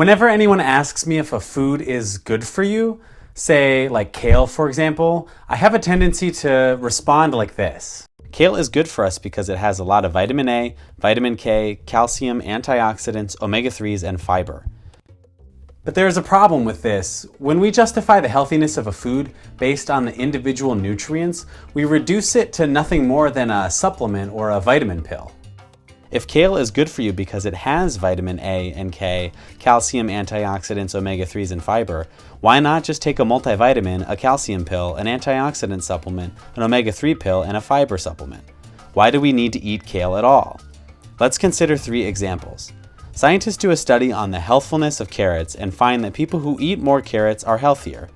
Whenever anyone asks me if a food is good for you, say like kale for example, I have a tendency to respond like this. Kale is good for us because it has a lot of vitamin A, vitamin K, calcium, antioxidants, omega-3s, and fiber. But there is a problem with this. When we justify the healthiness of a food based on the individual nutrients, we reduce it to nothing more than a supplement or a vitamin pill. If kale is good for you because it has vitamin A and K, calcium, antioxidants, omega-3s, and fiber, why not just take a multivitamin, a calcium pill, an antioxidant supplement, an omega-3 pill, and a fiber supplement? Why do we need to eat kale at all? Let's consider 3 examples. Scientists do a study on the healthfulness of carrots and find that people who eat more carrots are healthier.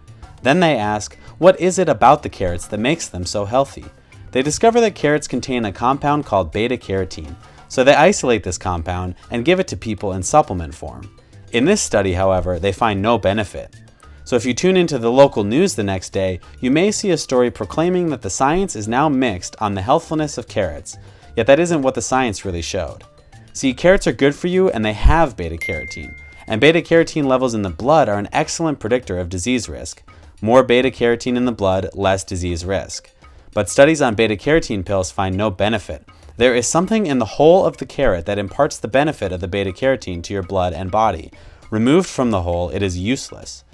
Then they ask, what is it about the carrots that makes them so healthy? They discover that carrots contain a compound called beta-carotene. So they isolate this compound and give it to people in supplement form. In this study, however, they find no benefit. So if you tune into the local news the next day, you may see a story proclaiming that the science is now mixed on the healthfulness of carrots, yet that isn't what the science really showed. See, carrots are good for you and they have beta-carotene, and beta-carotene levels in the blood are an excellent predictor of disease risk. More beta-carotene in the blood, less disease risk. But studies on beta-carotene pills find no benefit. There is something in the whole of the carrot that imparts the benefit of the beta-carotene to your blood and body. Removed from the whole, it is useless.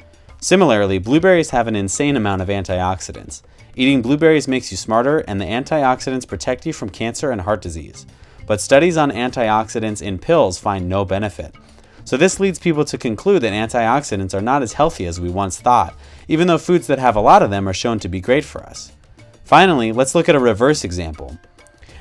Similarly, blueberries have an insane amount of antioxidants. Eating blueberries makes you smarter, and the antioxidants protect you from cancer and heart disease. But studies on antioxidants in pills find no benefit. So this leads people to conclude that antioxidants are not as healthy as we once thought, even though foods that have a lot of them are shown to be great for us. Finally, let's look at a reverse example.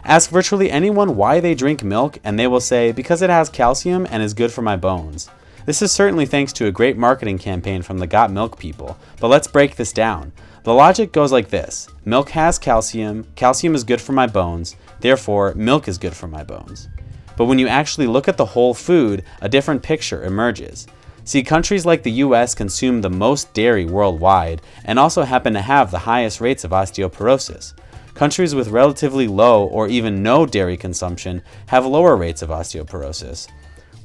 Ask virtually anyone why they drink milk and they will say, because it has calcium and is good for my bones. This is certainly thanks to a great marketing campaign from the Got Milk people, but let's break this down. The logic goes like this: milk has calcium, calcium is good for my bones, therefore milk is good for my bones. But when you actually look at the whole food, a different picture emerges. See, countries like the US consume the most dairy worldwide and also happen to have the highest rates of osteoporosis. Countries with relatively low or even no dairy consumption have lower rates of osteoporosis.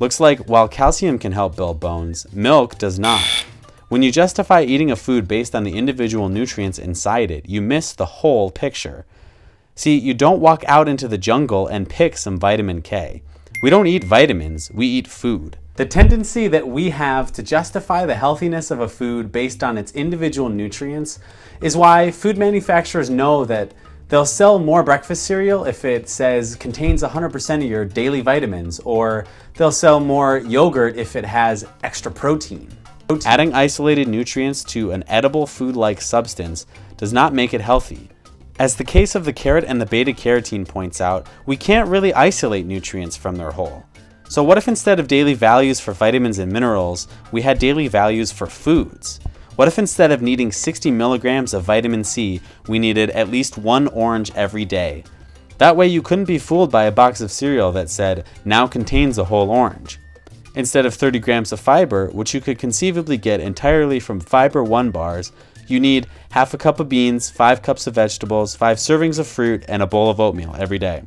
Looks like while calcium can help build bones, milk does not. When you justify eating a food based on the individual nutrients inside it, you miss the whole picture. See, you don't walk out into the jungle and pick some vitamin K. We don't eat vitamins, we eat food. The tendency that we have to justify the healthiness of a food based on its individual nutrients is why food manufacturers know that they'll sell more breakfast cereal if it says contains 100% of your daily vitamins, or they'll sell more yogurt if it has extra protein. Adding isolated nutrients to an edible food-like substance does not make it healthy. As the case of the carrot and the beta-carotene points out, we can't really isolate nutrients from their whole. So what if instead of daily values for vitamins and minerals, we had daily values for foods? What if instead of needing 60 milligrams of vitamin C, we needed at least 1 orange every day? That way you couldn't be fooled by a box of cereal that said, now contains a whole orange. Instead of 30 grams of fiber, which you could conceivably get entirely from Fiber One bars, you need half a cup of beans, 5 cups of vegetables, 5 servings of fruit, and a bowl of oatmeal every day.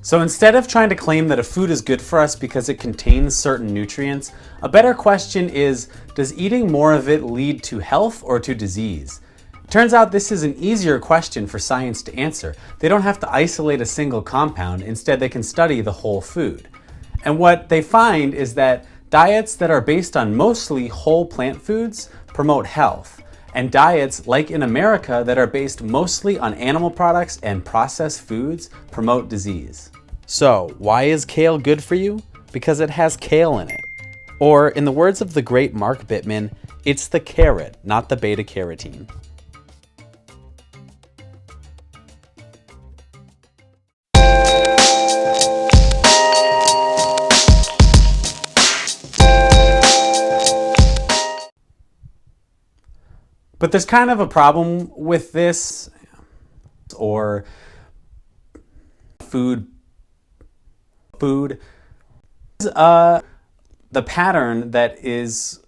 So instead of trying to claim that a food is good for us because it contains certain nutrients, a better question is, does eating more of it lead to health or to disease? Turns out this is an easier question for science to answer. They don't have to isolate a single compound, instead they can study the whole food. And what they find is that diets that are based on mostly whole plant foods promote health, and diets like in America that are based mostly on animal products and processed foods promote disease. So, why is kale good for you? Because it has kale in it. Or, in the words of the great Mark Bittman, it's the carrot, not the beta-carotene. But there's kind of a problem with this, or food. The pattern that is